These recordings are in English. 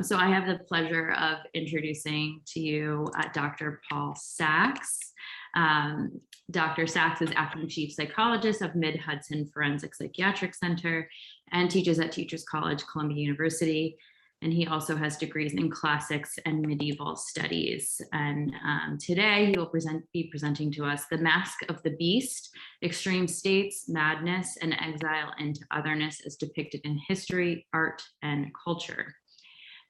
So I have the pleasure of introducing to you Dr. Paul Sachs. Dr. Sachs is acting chief psychologist of Mid-Hudson Forensic Psychiatric Center and teaches at Teachers College, Columbia University. And he also has degrees in classics and medieval studies. And today he will be presenting to us The Mask of the Beast, Extreme States, Madness, and Exile into Otherness as Depicted in History, Art, and Culture.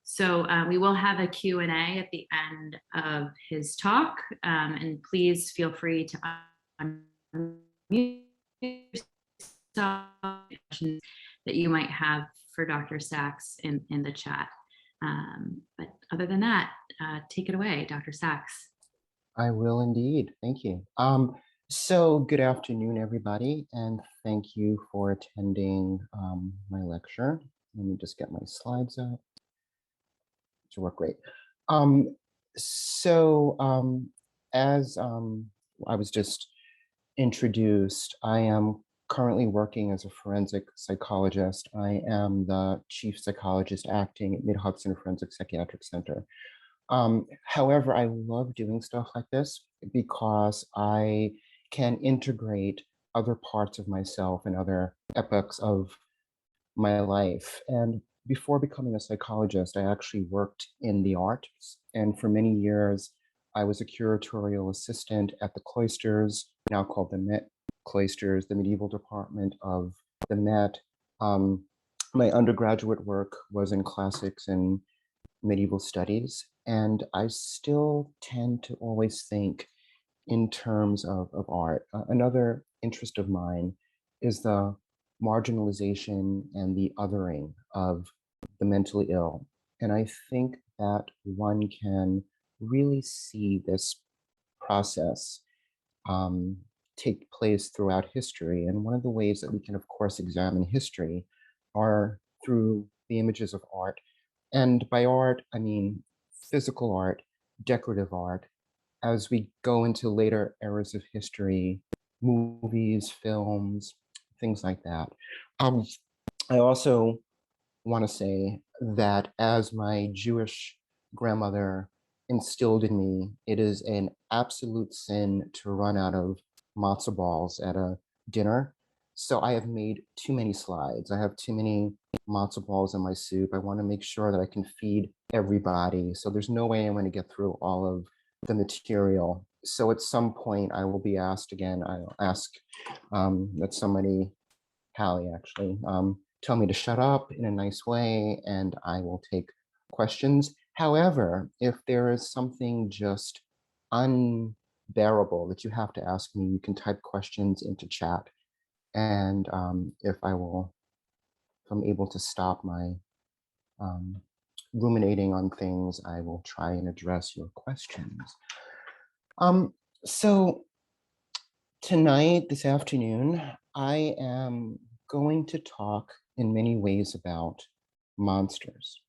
So we will have a Q&A at the end of his talk, and please feel free to unmute yourself that you might have for Dr. Sachs in the chat. But other than that, take it away, Dr. Sachs. I will indeed. Thank you. So good afternoon, everybody, and thank you for attending my lecture. Let me just get my slides up to work great. As I was just introduced, I am currently working as a forensic psychologist. I am the chief psychologist acting at Mid-Hudson Forensic Psychiatric Center. However, I love doing stuff like this because I can integrate other parts of myself and other epochs of my life. And before becoming a psychologist, I actually worked in the arts. And for many years, I was a curatorial assistant at the Cloisters, now called the Met Cloisters, the medieval department of the Met. My undergraduate work was in classics and medieval studies, and I still tend to always think in terms of art. Another interest of mine is the marginalization and the othering of the mentally ill. And I think that one can really see this process take place throughout history. And one of the ways that we can, of course, examine history are through the images of art. And by art, I mean physical art, decorative art. As we go into later eras of history, movies, films, things like that. I also want to say that as my Jewish grandmother instilled in me, it is an absolute sin to run out of matzo balls at a dinner. So I have made too many slides. I have too many matzo balls in my soup. I want to make sure that I can feed everybody. So there's no way I'm going to get through all of the material. So at some point I will be asked again, I'll ask that somebody, Hallie actually, tell me to shut up in a nice way and I will take questions. However, if there is something just unbearable that you have to ask me, you can type questions into chat. And if I'm able to stop my ruminating on things, I will try and address your questions. So tonight, this afternoon, I am going to talk in many ways about monsters.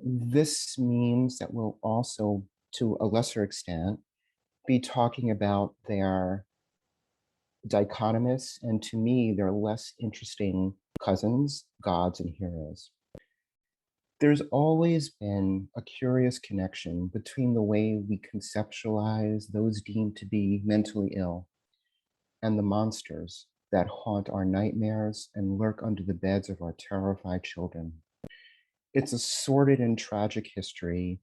This means that we'll also, to a lesser extent, be talking about their dichotomous, and to me, they're less interesting cousins, gods, and heroes. There's always been a curious connection between the way we conceptualize those deemed to be mentally ill and the monsters that haunt our nightmares and lurk under the beds of our terrified children. It's a sordid and tragic history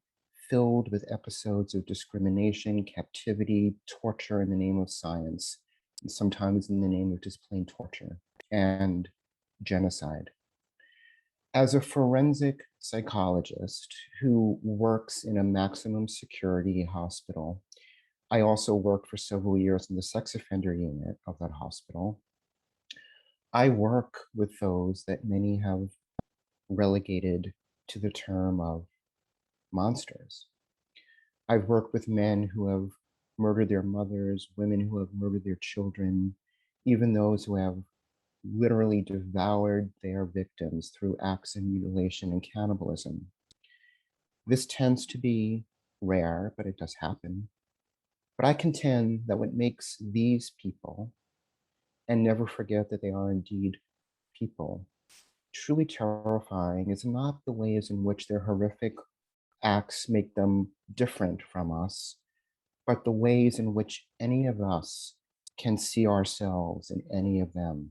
filled with episodes of discrimination, captivity, torture in the name of science, and sometimes in the name of just plain torture, and genocide. As a forensic psychologist who works in a maximum security hospital, I also worked for several years in the sex offender unit of that hospital. I work with those that many have relegated to the term of monsters. I've worked with men who have murdered their mothers, women who have murdered their children, even those who have literally devoured their victims through acts of mutilation and cannibalism. This tends to be rare, but it does happen. But I contend that what makes these people, and never forget that they are indeed people, truly terrifying is not the ways in which their horrific acts make them different from us, but the ways in which any of us can see ourselves in any of them.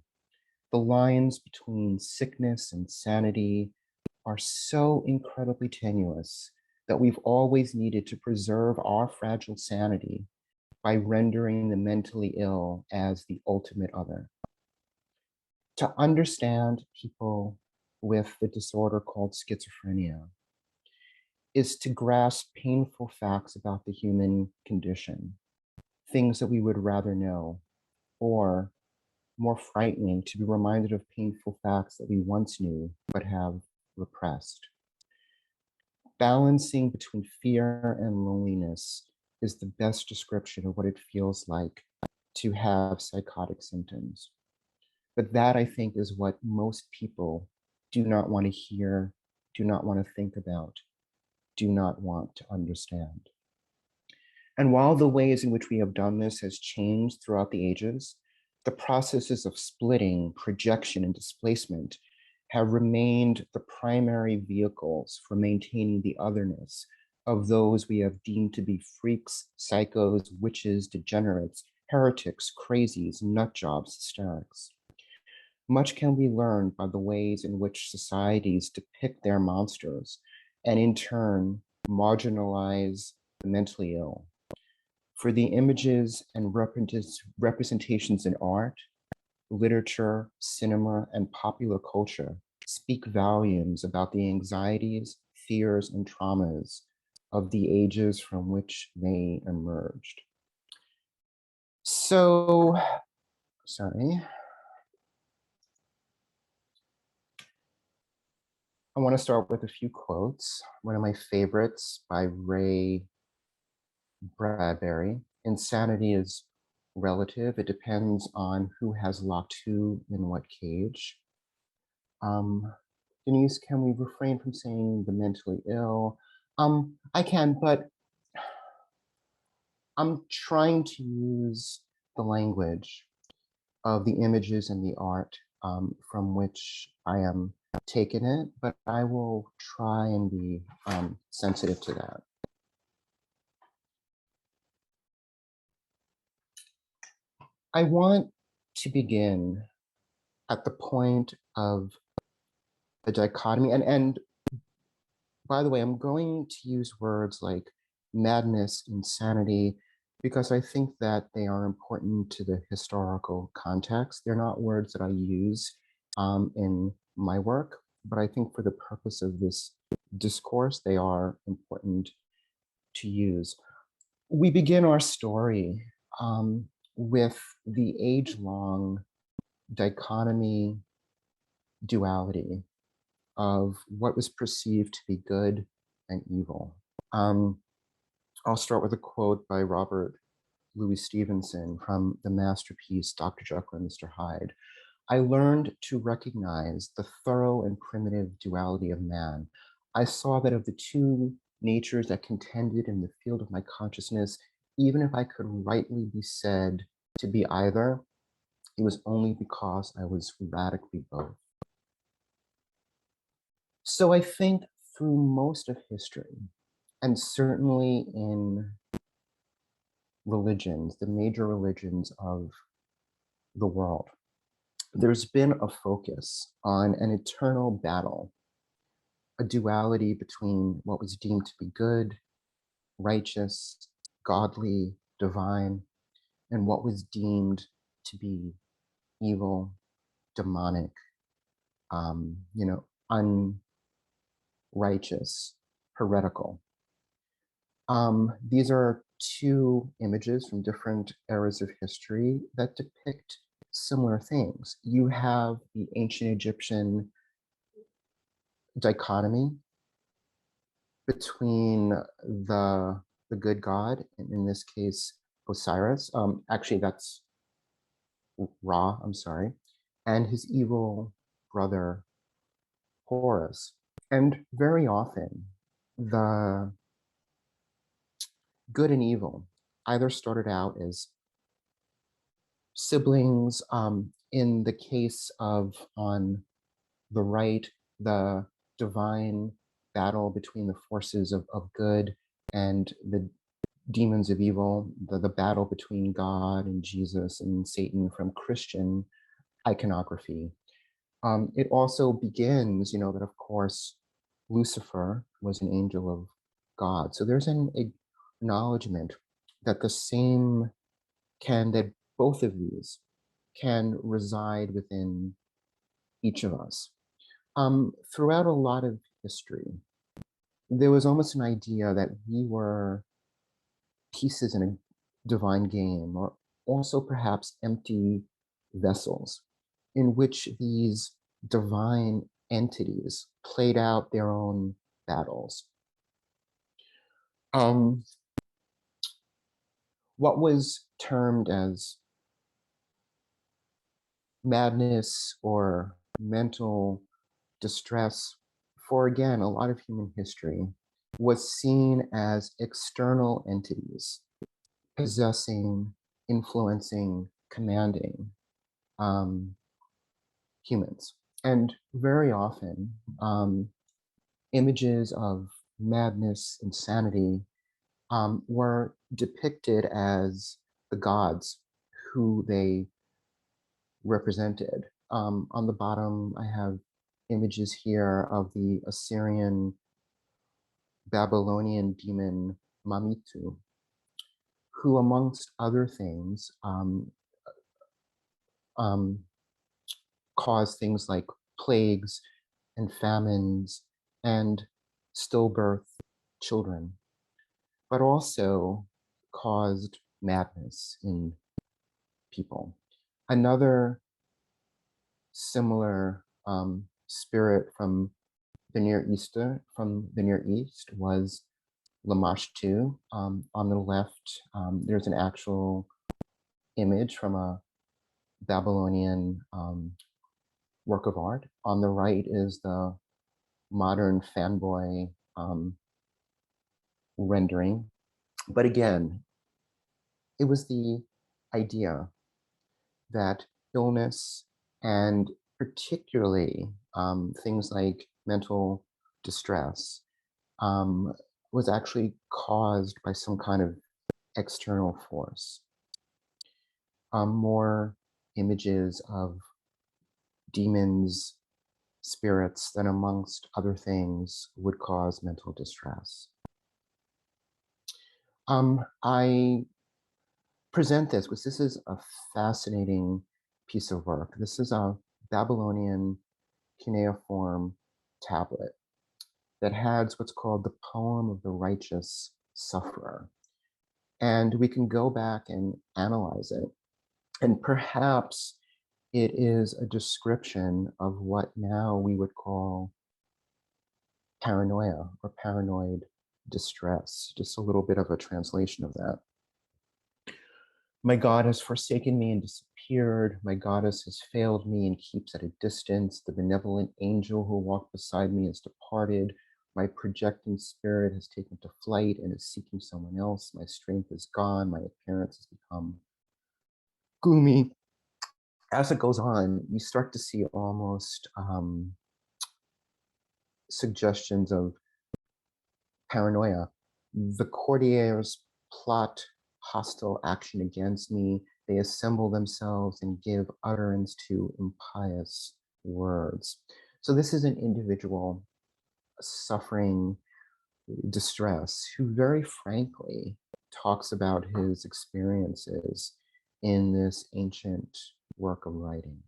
The lines between sickness and sanity are so incredibly tenuous that we've always needed to preserve our fragile sanity by rendering the mentally ill as the ultimate other. To understand people with the disorder called schizophrenia is to grasp painful facts about the human condition, things that we would rather know, or more frightening, to be reminded of painful facts that we once knew but have repressed. Balancing between fear and loneliness is the best description of what it feels like to have psychotic symptoms. But that, I think, is what most people do not want to hear, do not want to think about, do not want to understand. And while the ways in which we have done this has changed throughout the ages, the processes of splitting, projection, and displacement have remained the primary vehicles for maintaining the otherness of those we have deemed to be freaks, psychos, witches, degenerates, heretics, crazies, nutjobs, hysterics. Much can be learned by the ways in which societies depict their monsters and in turn marginalize the mentally ill. For the images and representations in art, literature, cinema, and popular culture speak volumes about the anxieties, fears, and traumas of the ages from which they emerged. So, sorry. I want to start with a few quotes. One of my favorites by Ray Bradbury. Insanity is relative. It depends on who has locked who in what cage. Denise, can we refrain from saying the mentally ill? I can, but I'm trying to use the language of the images and the art from which I am taking it, but I will try and be sensitive to that. I want to begin at the point of the dichotomy, and by the way, I'm going to use words like madness, insanity, because I think that they are important to the historical context. They're not words that I use in my work, but I think for the purpose of this discourse, they are important to use. We begin our story with the age-long dichotomy, duality of what was perceived to be good and evil. I'll start with a quote by Robert Louis Stevenson from the masterpiece, Dr. Jekyll and Mr. Hyde. I learned to recognize the thorough and primitive duality of man. I saw that of the two natures that contended in the field of my consciousness, even if I could rightly be said to be either, it was only because I was radically both. So I think through most of history, and certainly in religions, the major religions of the world, there's been a focus on an eternal battle, a duality between what was deemed to be good, righteous, godly, divine, and what was deemed to be evil, demonic, unrighteous, heretical. These are two images from different eras of history that depict similar things. You have the ancient Egyptian dichotomy between the good god, and in this case, Osiris. Actually, that's Ra, I'm sorry, and his evil brother, Horus. And very often, the good and evil either started out as siblings. In the case of on the right, the divine battle between the forces of good and the demons of evil, the battle between God and Jesus and Satan from Christian iconography. It also begins, that of course, Lucifer was an angel of God. So there's an acknowledgement that that both of these can reside within each of us. Throughout a lot of history, there was almost an idea that we were pieces in a divine game, or also perhaps empty vessels in which these divine entities played out their own battles. Um, what was termed as madness or mental distress for, again, a lot of human history was seen as external entities possessing, influencing, commanding humans. And very often, images of madness, insanity were depicted as the gods who they represented. On the bottom, I have images here of the Assyrian Babylonian demon Mamitu, who, amongst other things, um, caused things like plagues and famines and stillbirth children, but also caused madness in people. Another similar spirit from the Near East was Lamashtu. On the left, there's an actual image from a Babylonian work of art. On the right is the modern fanboy rendering. But again, it was the idea that illness, and particularly things like mental distress, was actually caused by some kind of external force. More images of demons, spirits that, amongst other things, would cause mental distress. I present this because this is a fascinating piece of work. This is a Babylonian cuneiform tablet that has what's called the poem of the righteous sufferer. And we can go back and analyze it. And perhaps it is a description of what now we would call paranoia or paranoid distress, just a little bit of a translation of that. My God has forsaken me and disappeared. My goddess has failed me and keeps at a distance. The benevolent angel who walked beside me has departed. My projecting spirit has taken to flight and is seeking someone else. My strength is gone. My appearance has become gloomy. As it goes on, you start to see almost suggestions of paranoia. The courtiers plot hostile action against me. They assemble themselves and give utterance to impious words. So this is an individual suffering distress who very frankly talks about his experiences in this ancient work of writing.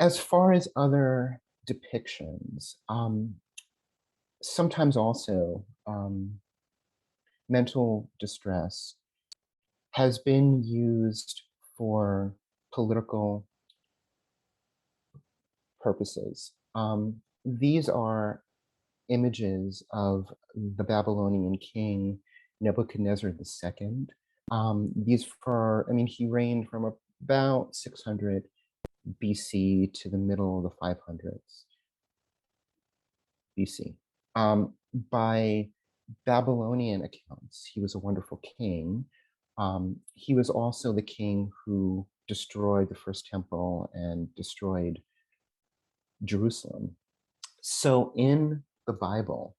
As far as other depictions, sometimes also mental distress has been used for political purposes. These are images of the Babylonian king Nebuchadnezzar II. He reigned from about 600 BC to the middle of the 500s BC. By Babylonian accounts, he was a wonderful king. He was also the king who destroyed the first temple and destroyed Jerusalem. So in the Bible,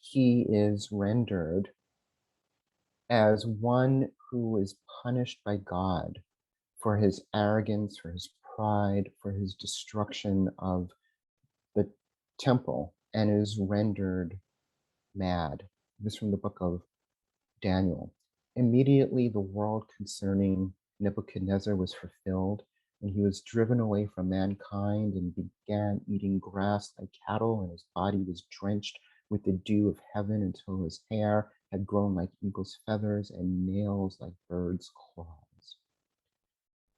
he is rendered as one who is punished by God for his arrogance, for his pride, for his destruction of the temple, and is rendered mad. This from the book of Daniel. Immediately the world concerning Nebuchadnezzar was fulfilled, and he was driven away from mankind and began eating grass like cattle, and his body was drenched with the dew of heaven until his hair had grown like eagle's feathers and nails like birds' claws.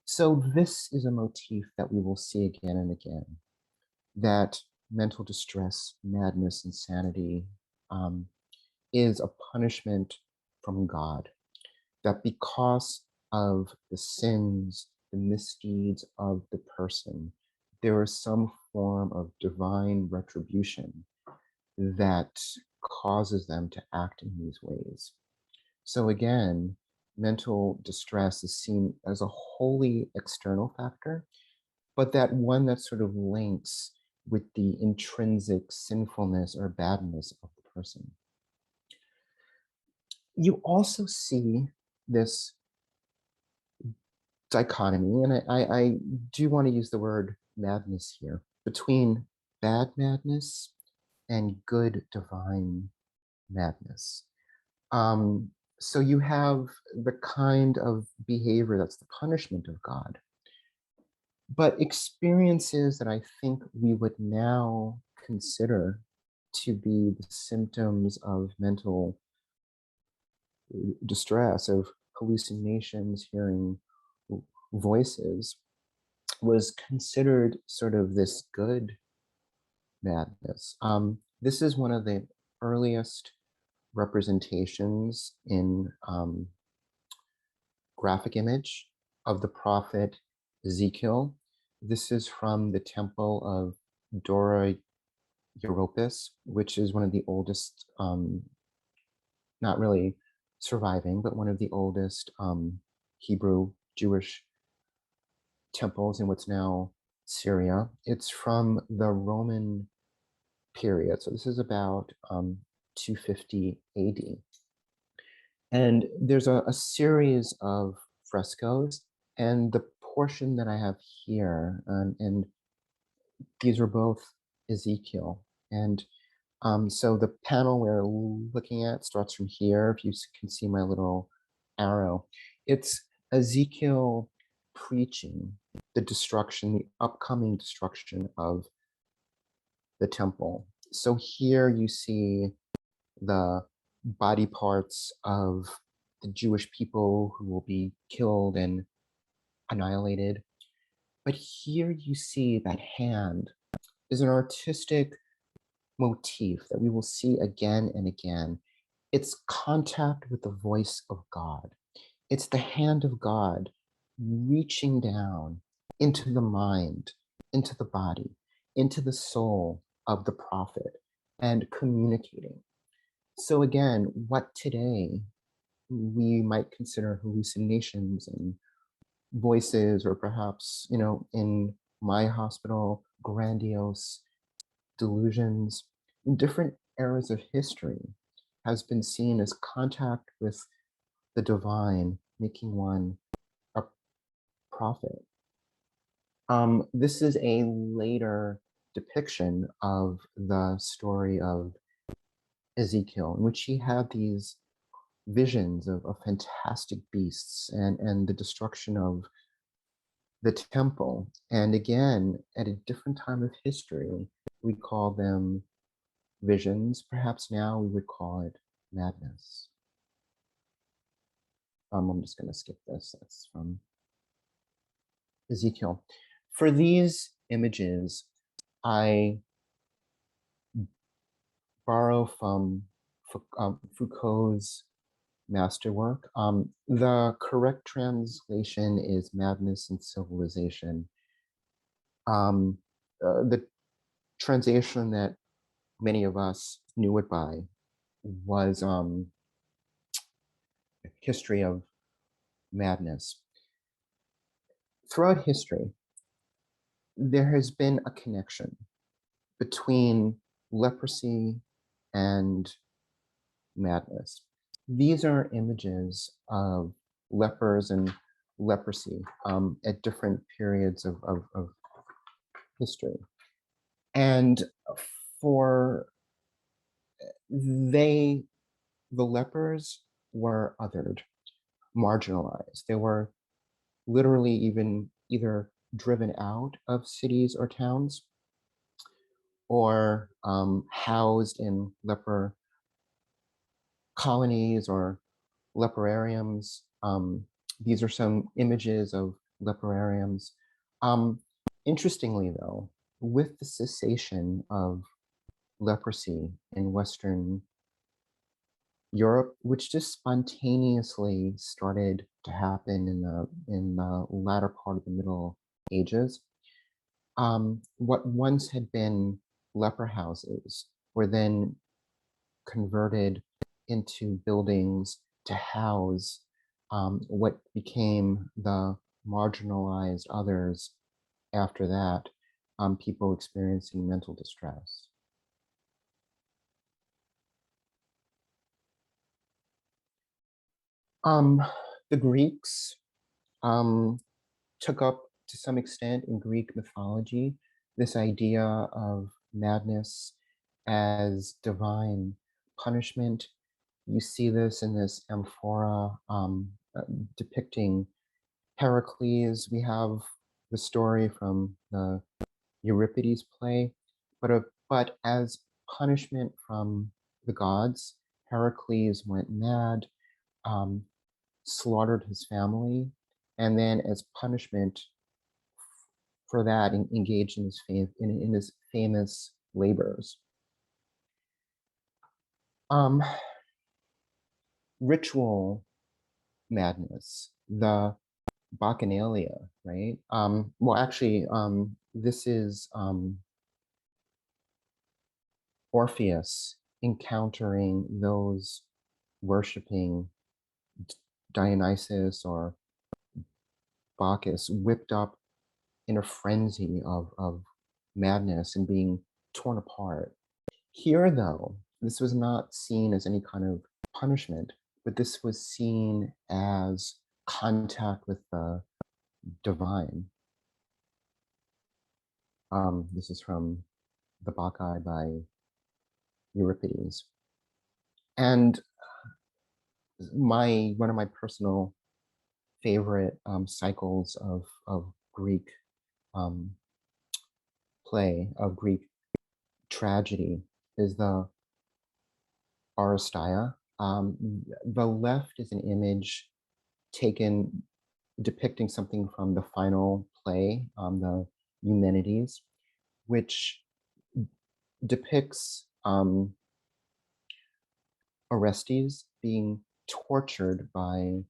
So this is a motif that we will see again and again, that mental distress, madness, insanity is a punishment from God, that because of the sins, the misdeeds of the person, there is some form of divine retribution that causes them to act in these ways. So again, mental distress is seen as a wholly external factor, but that one that sort of links with the intrinsic sinfulness or badness of the person. You also see this dichotomy, and I do want to use the word madness here, between bad madness and good divine madness. So you have the kind of behavior that's the punishment of God, but experiences that I think we would now consider to be the symptoms of mental distress, of hallucinations, hearing voices, was considered sort of this good madness. This is one of the earliest representations in graphic image of the prophet Ezekiel. This is from the temple of Dora Europos, which is one of the oldest, not really surviving, but one of the oldest Hebrew Jewish temples in what's now Syria. It's from the Roman period. So this is about 250 AD. And there's a series of frescoes, and the portion that I have here, and these are both Ezekiel. And so the panel we're looking at starts from here. If you can see my little arrow, it's Ezekiel preaching the destruction, the upcoming destruction of the temple. So here you see the body parts of the Jewish people who will be killed and annihilated. But here you see that hand is an artistic motif that we will see again and again. It's contact with the voice of God. It's the hand of God reaching down into the mind, into the body, into the soul of the prophet and communicating. So again, what today we might consider hallucinations and voices, or perhaps, in my hospital, grandiose delusions, in different eras of history, has been seen as contact with the divine, making one a prophet. This is a later depiction of the story of Ezekiel, in which he had these visions of fantastic beasts and the destruction of the temple. And again, at a different time of history, we call them visions. Perhaps now we would call it madness. I'm just going to skip this. That's from Ezekiel. For these images, I borrow from Foucault's masterwork. The correct translation is Madness and Civilization. The translation that many of us knew it by was History of Madness. throughout history, there has been a connection between leprosy and madness. These are images of lepers and leprosy at different periods of history. And for the lepers were othered, marginalized. They were literally even either driven out of cities or towns or housed in leper colonies or leperariums. These are some images of leperariums. Um, Interestingly, though, with the cessation of leprosy in Western Europe, which just spontaneously started to happen in the latter part of the Middle Ages, what once had been leper houses were then converted into buildings to house what became the marginalized others after that, people experiencing mental distress. The Greeks took up to some extent in Greek mythology this idea of madness as divine punishment. You see this in this amphora depicting Heracles. We have the story from the Euripides play, but as punishment from the gods, Heracles went mad, um, slaughtered his family, and then as punishment for that, engaged in his famous labors. Ritual madness, the Bacchanalia, right? Well, actually, this is Orpheus encountering those worshiping Dionysus or Bacchus, whipped up in a frenzy of madness and being torn apart. Here, though, this was not seen as any kind of punishment, but this was seen as contact with the divine. This is from the Bacchae by Euripides. And one of my personal favorite cycles of Greek play, of Greek tragedy, is the Aristeia. The left is an image taken depicting something from the final play, the Eumenides, which depicts Orestes being tortured by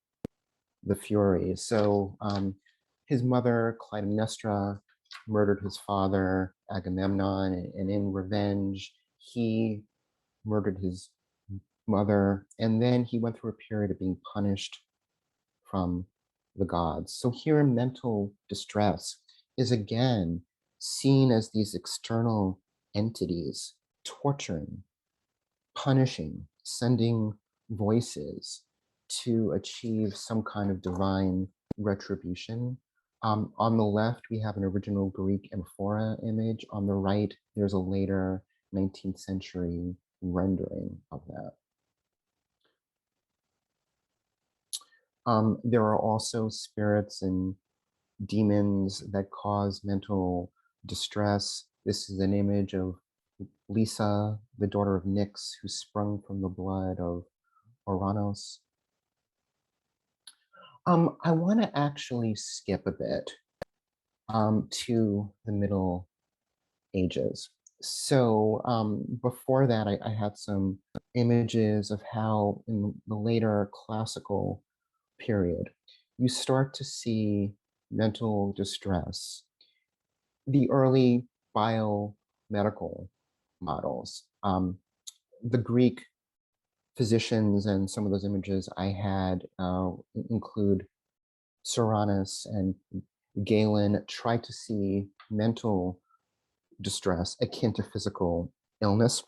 the Furies. So his mother, Clytemnestra, murdered his father, Agamemnon, and in revenge, he murdered his mother, and then he went through a period of being punished from the gods. So here, mental distress is again seen as these external entities torturing, punishing, sending voices to achieve some kind of divine retribution. On the left, we have an original Greek amphora image. On the right, there's a later 19th century rendering of that. There are also spirits and demons that cause mental distress. This is an image of Lisa, the daughter of Nyx, who sprung from the blood of Ouranos. I want to actually skip a bit to the Middle Ages. So before that, I had some images of how in the later classical period, you start to see mental distress. The early biomedical models, the Greek physicians, and some of those images I had include Soranus and Galen tried to see mental distress akin to physical illness.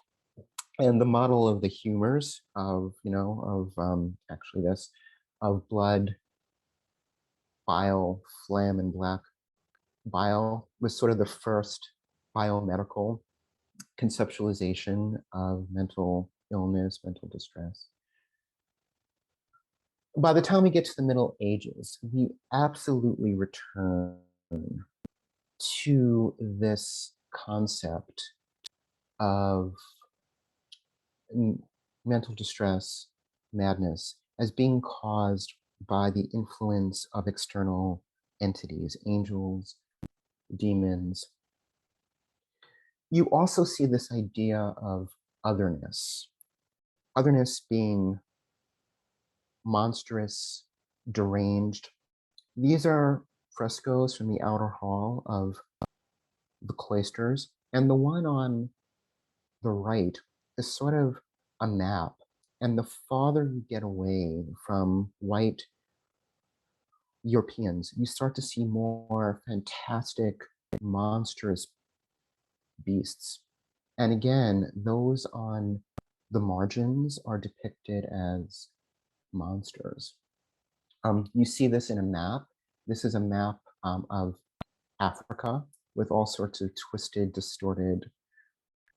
And the model of the humors of, actually this, of blood, bile, phlegm, and black bile was sort of the first biomedical conceptualization of mental illness, mental distress. By the time we get to the Middle Ages, we absolutely return to this concept of mental distress, madness, as being caused by the influence of external entities, angels, demons. You also see this idea of otherness, otherness being monstrous, deranged. These are frescoes from the outer hall of the cloisters, and the one on the right is sort of a map. And the farther you get away from white Europeans, you start to see more fantastic, monstrous beasts. And again, those on the margins are depicted as monsters. You see this in a map. This is a map of Africa with all sorts of twisted, distorted,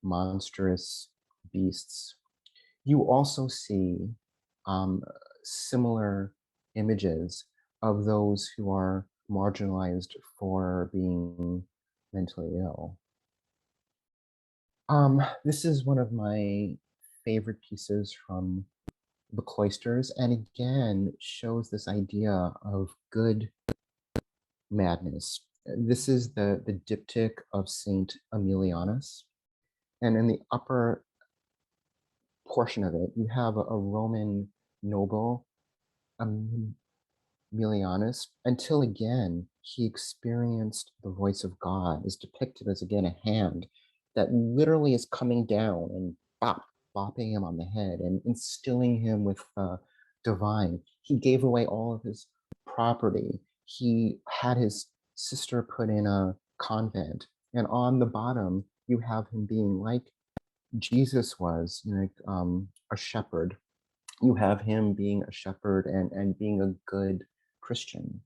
monstrous beasts. You also see similar images of those who are marginalized for being mentally ill. This is one of my favorite pieces from the cloisters, and again shows this idea of good madness. This is the diptych of Saint Emilianus, and in the upper portion of it, you have a Roman noble, Emilianus, until again he experienced the voice of God, is depicted as again a hand that literally is coming down and bopping him on the head and instilling him with divine. He gave away all of his property. He had his sister put in a convent, and on the bottom you have him being like Jesus was, a shepherd. You have him being a shepherd and being a good Christian.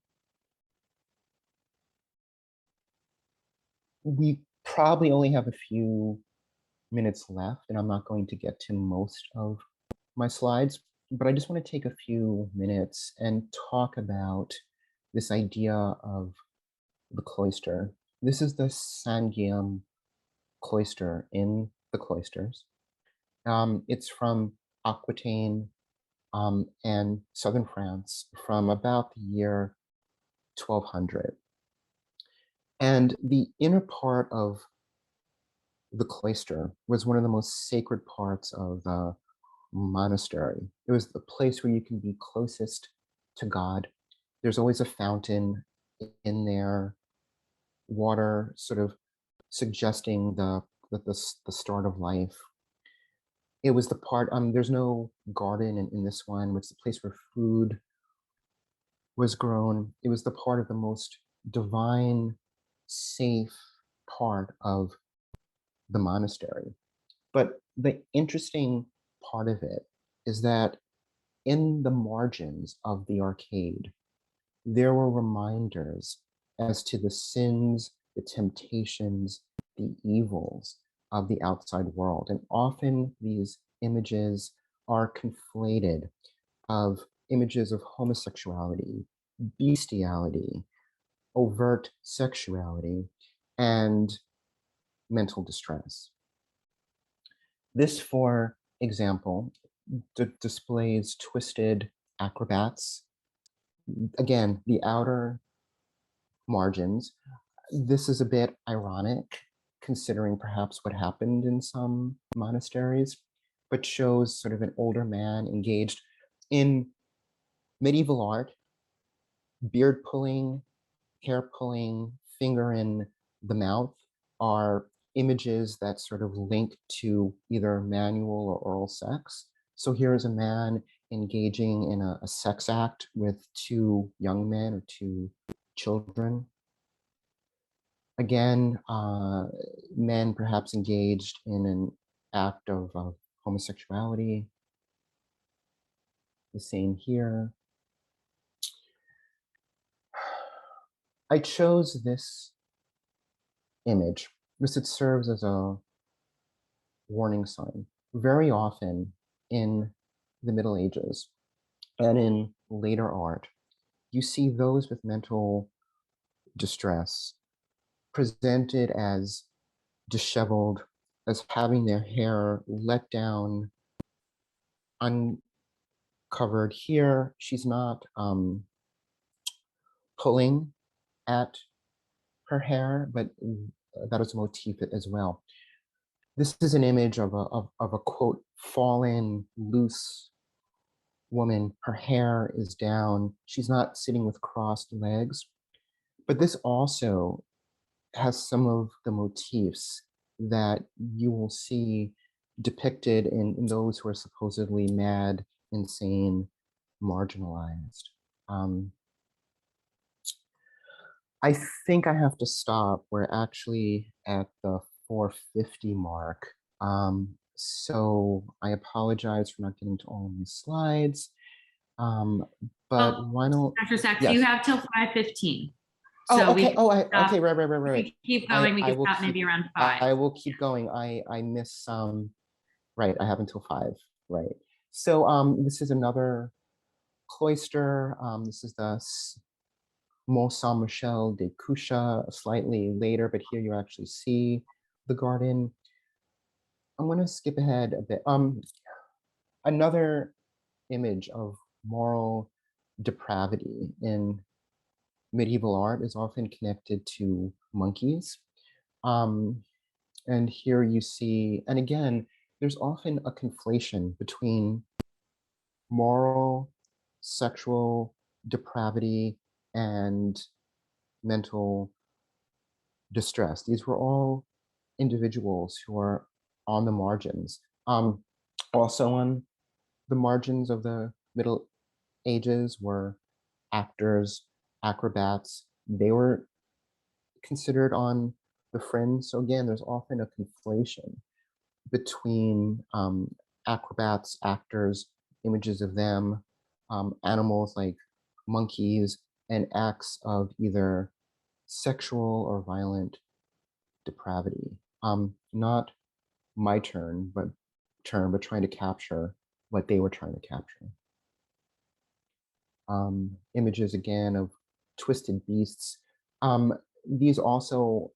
We probably only have a few minutes left, and I'm not going to get to most of my slides, but I just want to take a few minutes and talk about this idea of the cloister. This is the Saint Guillaume cloister in the cloisters. It's from Aquitaine and southern France from about the year 1200. And the inner part of the cloister was one of the most sacred parts of the monastery. It was the place where you can be closest to God. There's always a fountain in there, water sort of suggesting the start of life. It was the part, there's no garden in this one, it's the place where food was grown. It was the part of the most divine, safe part of the monastery. But the interesting part of it is that in the margins of the arcade, there were reminders as to the sins, the temptations, the evils of the outside world. And often these images are conflated of images of homosexuality, bestiality, overt sexuality, and mental distress. This, for example, displays twisted acrobats. Again, the outer margins. This is a bit ironic, considering perhaps what happened in some monasteries, but shows sort of an older man engaged in medieval art, beard pulling, hair pulling, finger in the mouth are images that sort of link to either manual or oral sex. So here is a man engaging in a sex act with two young men or two children. Again, men perhaps engaged in an act of homosexuality. The same here. I chose this image because it serves as a warning sign. Very often in the Middle Ages and in later art, you see those with mental distress presented as disheveled, as having their hair let down, uncovered. Here, she's not pulling at her hair, but that is a motif as well. This is an image of a quote, fallen, loose woman. Her hair is down. She's not sitting with crossed legs. But this also has some of the motifs that you will see depicted in those who are supposedly mad, insane, marginalized. I think I have to stop. We're actually at the 450 mark. So I apologize for not getting to all of these slides. But why don't, Dr. Sachs, yes. you have till 5:15. Oh, So okay. Okay. Right. If we keep going, we can stop maybe around 5. I will keep going. I miss right. I have until 5. Right. So this is another cloister. This is the Mont Saint-Michel de Cucha, slightly later, but here you actually see the garden. I'm going to skip ahead a bit. Another image of moral depravity in medieval art is often connected to monkeys. And here you see, and again, there's often a conflation between moral, sexual depravity and mental distress. These were all individuals who are on the margins. Also on the margins of the Middle Ages were actors, acrobats. They were considered on the fringe. So again, there's often a conflation between acrobats, actors, images of them, animals like monkeys, and acts of either sexual or violent depravity. Not my but trying to capture what they were trying to capture. Images again of twisted beasts. These also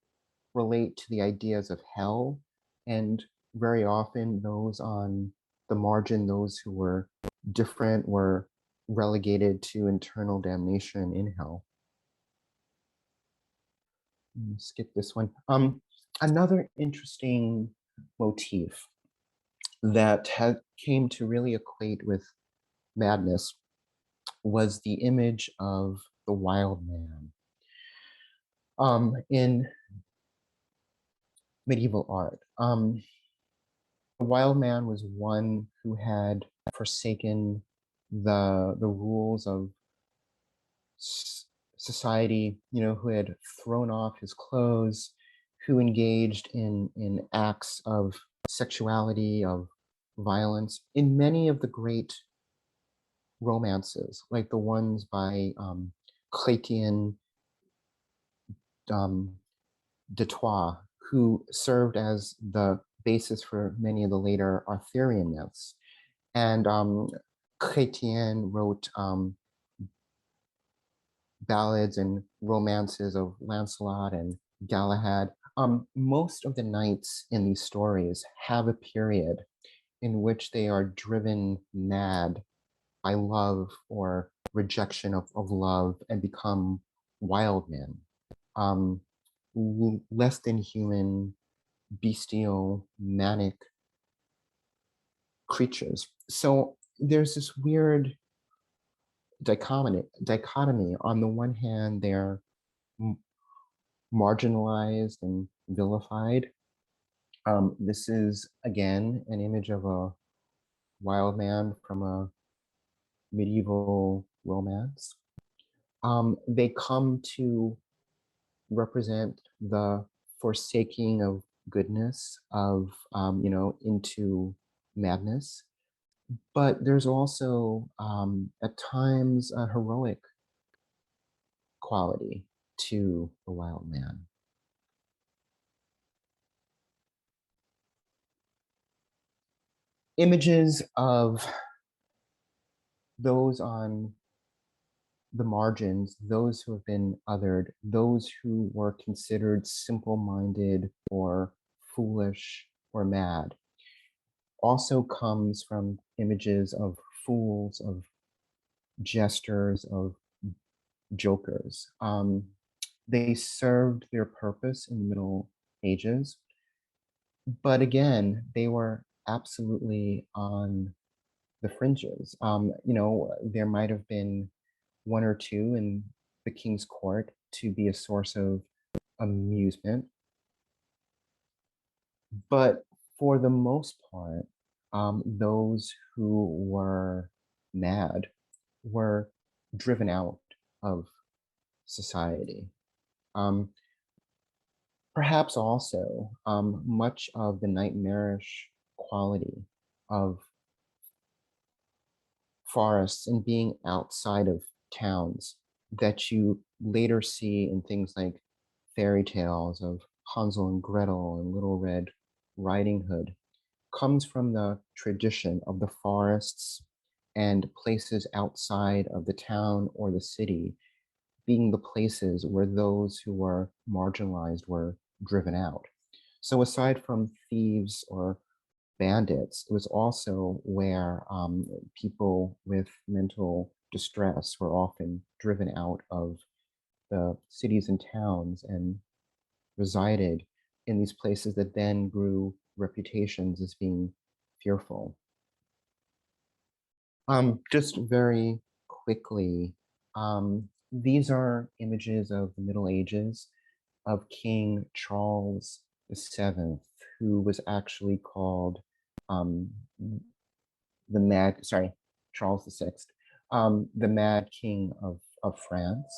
relate to the ideas of hell, and very often those on the margin, those who were different, were relegated to internal damnation in hell. Skip this one. Another interesting motif that came to really equate with madness was the image of the wild man. In medieval art, the wild man was one who had forsaken the rules of society, who had thrown off his clothes, who engaged in acts of sexuality, of violence. In many of the great romances, like the ones by Chrétien de Troyes, who served as the basis for many of the later Arthurian myths. And Chrétien wrote ballads and romances of Lancelot and Galahad. Most of the knights in these stories have a period in which they are driven mad by love or rejection of love and become wild men. Less than human, bestial, manic creatures. So there's this weird dichotomy. On the one hand, they're marginalized and vilified. This is, again, an image of a wild man from a medieval romance. They come to represent the forsaking of goodness, of, into madness. But there's also, at times, a heroic quality to the wild man. Images of those on the margins, those who have been othered, those who were considered simple-minded or foolish or mad, also comes from images of fools, of jesters, of jokers. They served their purpose in the Middle Ages, but again, they were absolutely on the fringes. There might have been one or two in the king's court to be a source of amusement, but for the most part, those who were mad were driven out of society. Um, Perhaps also, much of the nightmarish quality of forests and being outside of towns that you later see in things like fairy tales of Hansel and Gretel and Little Red Riding Hood comes from the tradition of the forests and places outside of the town or the city being the places where those who were marginalized were driven out. So aside from thieves or bandits, it was also where people with mental distress were often driven out of the cities and towns and resided in these places that then grew reputations as being fearful. Just very quickly, these are images of the Middle Ages of King Charles VII, who was actually called um, Charles VI, the Mad King of France.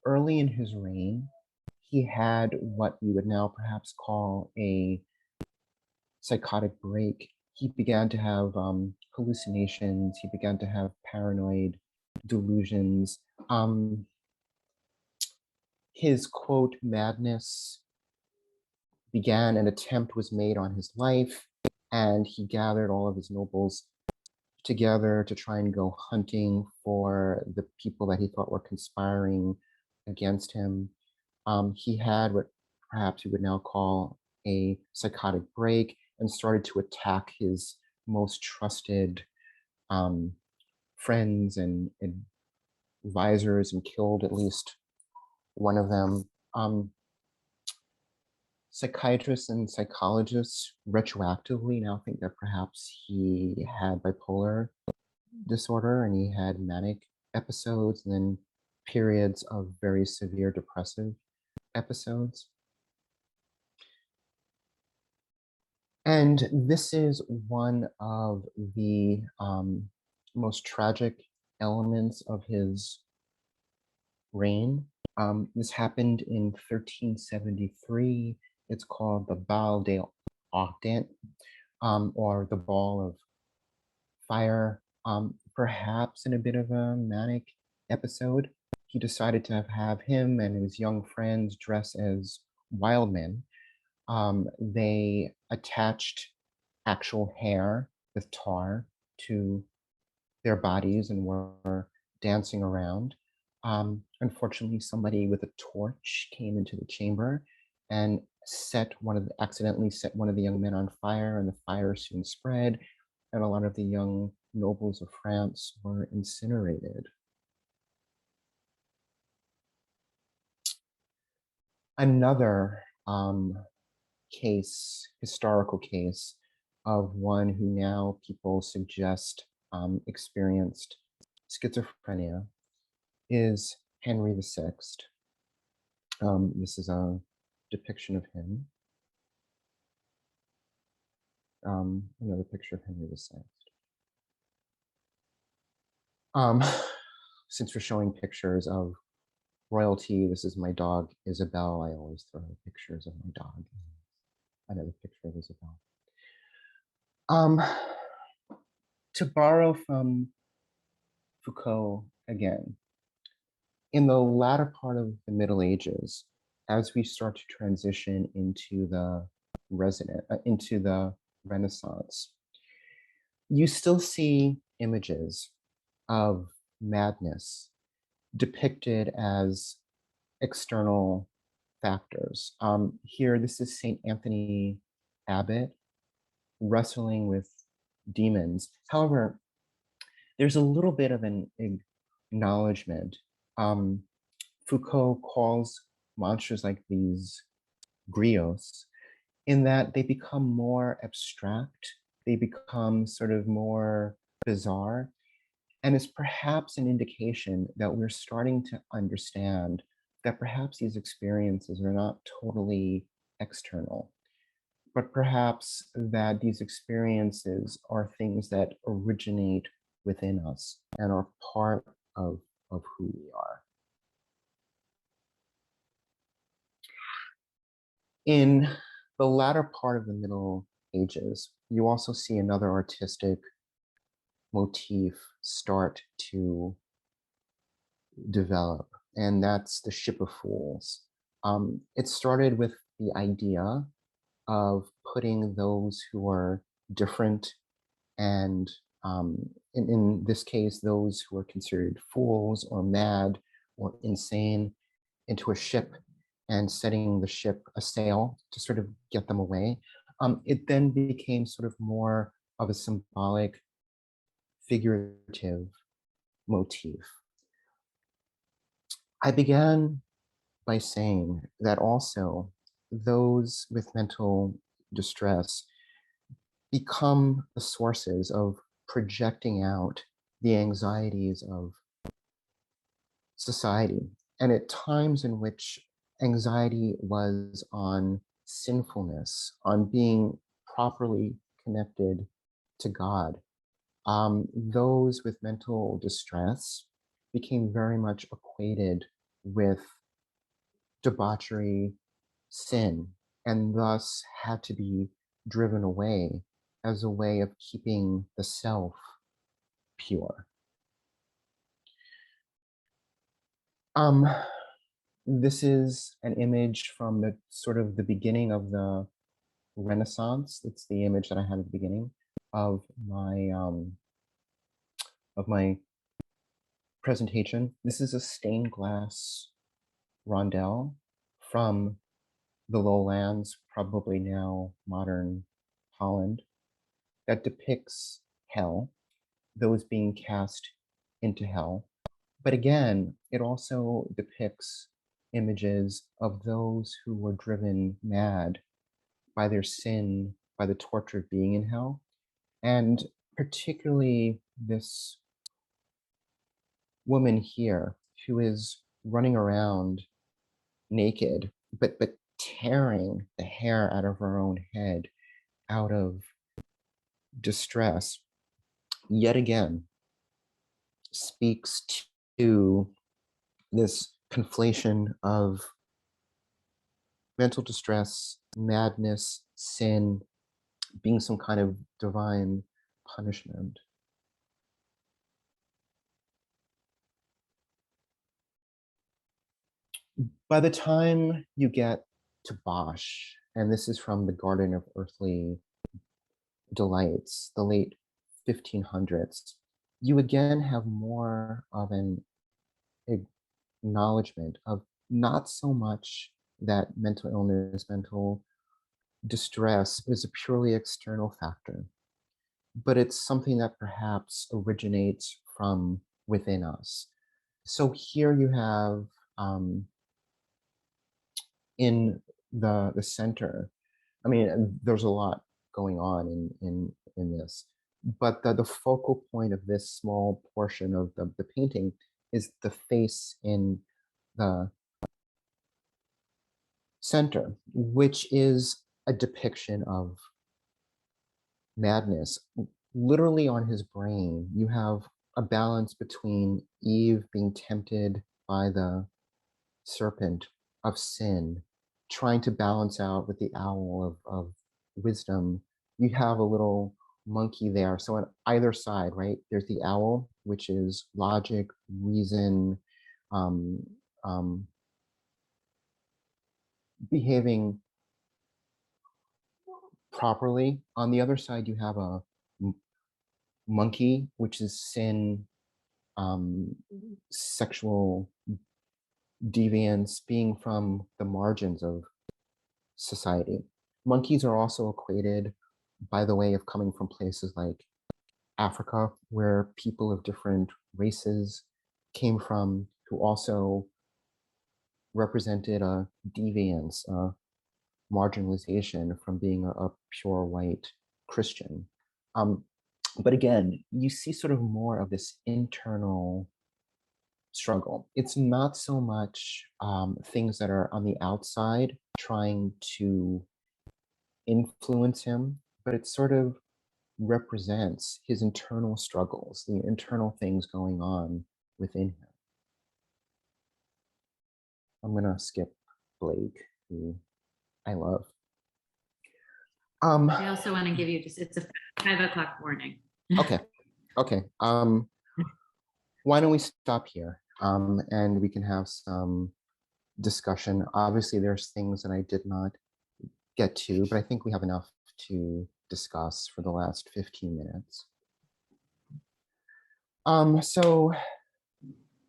Early in his reign, he had what we would now perhaps call a psychotic break. He began to have hallucinations. He began to have paranoid delusions. His quote madness began. An attempt was made on his life, and he gathered all of his nobles together to try and go hunting for the people that he thought were conspiring against him. He had what perhaps we would now call a psychotic break and started to attack his most trusted friends and advisors and killed at least one of them. Psychiatrists and psychologists retroactively now think that perhaps he had bipolar disorder and he had manic episodes and then periods of very severe depressive episodes. And this is one of the most tragic elements of his reign. This happened in 1373. It's called the Bal des Ardents, or the Ball of Fire. Perhaps in a bit of a manic episode, he decided to have him and his young friends dress as wild men. They attached actual hair with tar to their bodies and were dancing around. Unfortunately, somebody with a torch came into the chamber and accidentally set one of the young men on fire, and the fire soon spread, and a lot of the young nobles of France were incinerated. Another historical case of one who now people suggest experienced schizophrenia is Henry VI. This is a depiction of him. Another picture of Henry VI. Since we're showing pictures of royalty. This is my dog, Isabel. I always throw pictures of my dog. Another picture of Isabel. To borrow from Foucault again, in the latter part of the Middle Ages, as we start to transition into the into the Renaissance, you still see images of madness depicted as external factors. Here, this is Saint Anthony Abbot wrestling with demons. However, there's a little bit of an acknowledgement. Foucault calls monsters like these griots, in that they become more abstract, they become sort of more bizarre, and it's perhaps an indication that we're starting to understand that perhaps these experiences are not totally external, but perhaps that these experiences are things that originate within us and are part of who we are. In the latter part of the Middle Ages, you also see another artistic motif start to develop, and that's the Ship of Fools. It started with the idea of putting those who are different and, in this case, those who are considered fools or mad or insane into a ship and setting the ship a sail to sort of get them away. It then became sort of more of a symbolic, figurative motif. I began by saying that also those with mental distress become the sources of projecting out the anxieties of society. And at times in which anxiety was on sinfulness, on being properly connected to God, those with mental distress became very much equated with debauchery, sin, and thus had to be driven away as a way of keeping the self pure. This is an image from the sort of the beginning of the Renaissance. It's the image that I had at the beginning of my presentation. This is a stained glass rondel from the lowlands, probably now modern Holland, that depicts hell, those being cast into hell. But again, it also depicts images of those who were driven mad by their sin, by the torture of being in hell, and particularly this woman here who is running around naked, but tearing the hair out of her own head out of distress, yet again speaks to this conflation of mental distress, madness, sin, being some kind of divine punishment. By the time you get to Bosch, and this is from the Garden of Earthly Delights, the late 1500s, you again have more of an acknowledgement of not so much that mental illness, mental distress is a purely external factor, but it's something that perhaps originates from within us. So here you have in the center, I mean, there's a lot going on in this, but the focal point of this small portion of the painting is the face in the center, which is a depiction of madness. Literally on his brain, you have a balance between Eve being tempted by the serpent of sin, trying to balance out with the owl of wisdom. You have a little monkey there. So on either side, right, there's the owl, which is logic, reason, um, um, behaving properly. On the other side, you have a monkey, which is sin, sexual deviance, being from the margins of society. Monkeys are also equated by the way of coming from places like Africa, where people of different races came from, who also represented a deviance, a marginalization from being a pure white Christian. Um, but again, you see sort of more of this internal struggle. It's not so much things that are on the outside trying to influence him, but it sort of represents his internal struggles, the internal things going on within him. I'm gonna skip Blake, who I love. I also want to give you it's a 5 o'clock warning. Okay, okay. Why don't we stop here, and we can have some discussion. Obviously, there's things that I did not get to, but I think we have enough to discuss for the last 15 minutes. So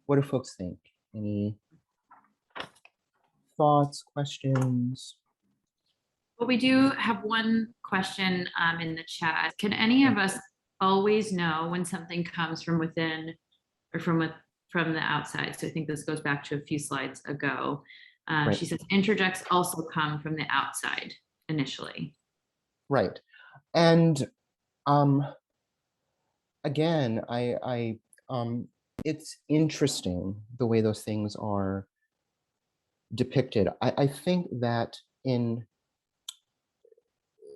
what do folks think? Any thoughts, questions? Well, we do have one question in the chat. Can any of us always know when something comes from within or from the outside? So I think this goes back to a few slides ago. Right. She says interjects also come from the outside initially. Right. And again, it's interesting the way those things are depicted. I think that in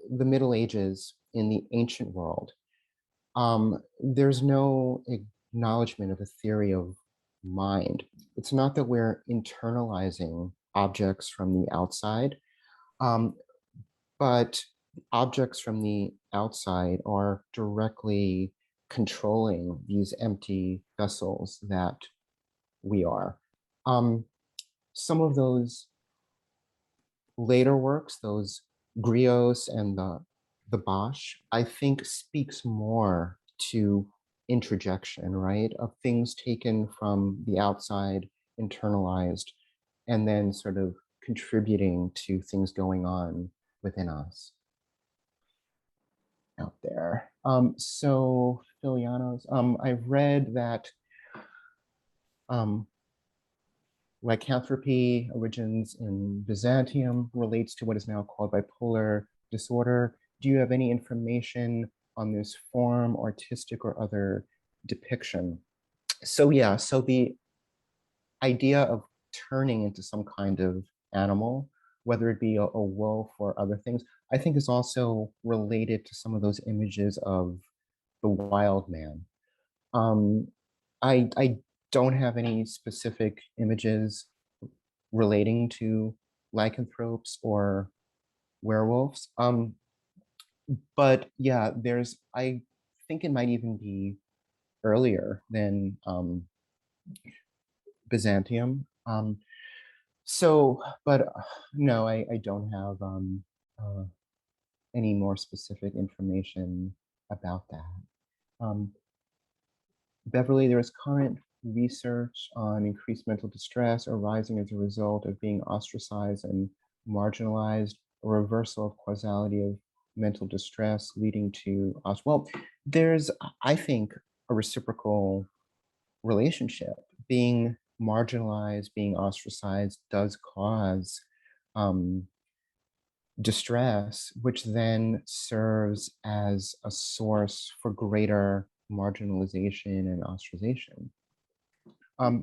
the Middle Ages, in the ancient world, there's no acknowledgement of a theory of mind. It's not that we're internalizing objects from the outside, but objects from the outside are directly controlling these empty vessels that we are. Some of those later works, those griots and the Bosch, I think speaks more to introjection, right? Of things taken from the outside, internalized, and then sort of contributing to things going on within us out there. So Filianos, I've read that lycanthropy origins in Byzantium, relates to what is now called bipolar disorder. Do you have any information on this form, artistic or other depiction? So yeah, so the idea of turning into some kind of animal, whether it be a wolf or other things, I think is also related to some of those images of the wild man. I don't have any specific images relating to lycanthropes or werewolves. But yeah, I think it might even be earlier than Byzantium. But no, I don't have uh, any more specific information about that. Beverly, there is current research on increased mental distress arising as a result of being ostracized and marginalized, a reversal of causality of mental distress leading to us. Well, there's, I think, a reciprocal relationship. Being marginalized, being ostracized does cause distress, which then serves as a source for greater marginalization and ostracization.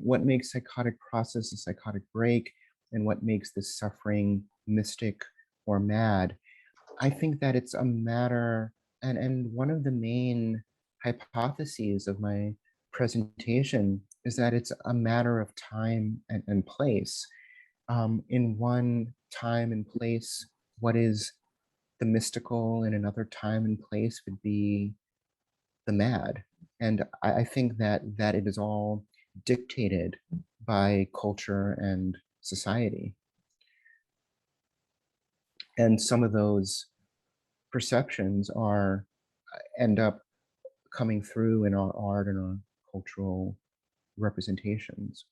What makes psychotic process a psychotic break, and what makes this suffering mystic or mad? I think that it's a matter, and one of the main hypotheses of my presentation is that it's a matter of time and place. in one time and place, what is the mystical in another time and place would be the mad. And I think that it is all dictated by culture and society. And some of those perceptions are end up coming through in our art and our cultural representations.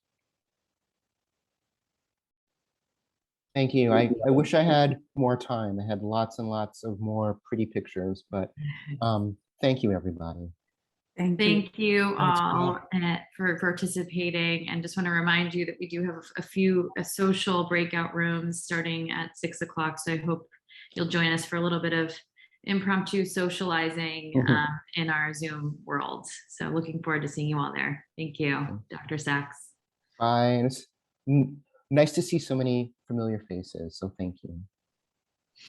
Thank you. I wish I had more time. I had lots and lots of more pretty pictures, but thank you, everybody. Thank you Thanks, all for participating, and just want to remind you that we do have a few social breakout rooms starting at 6 o'clock. So I hope you'll join us for a little bit of impromptu socializing in our Zoom world. So looking forward to seeing you all there. Thank you, Dr. Sachs. Bye. It's nice to see so many familiar faces. So thank you.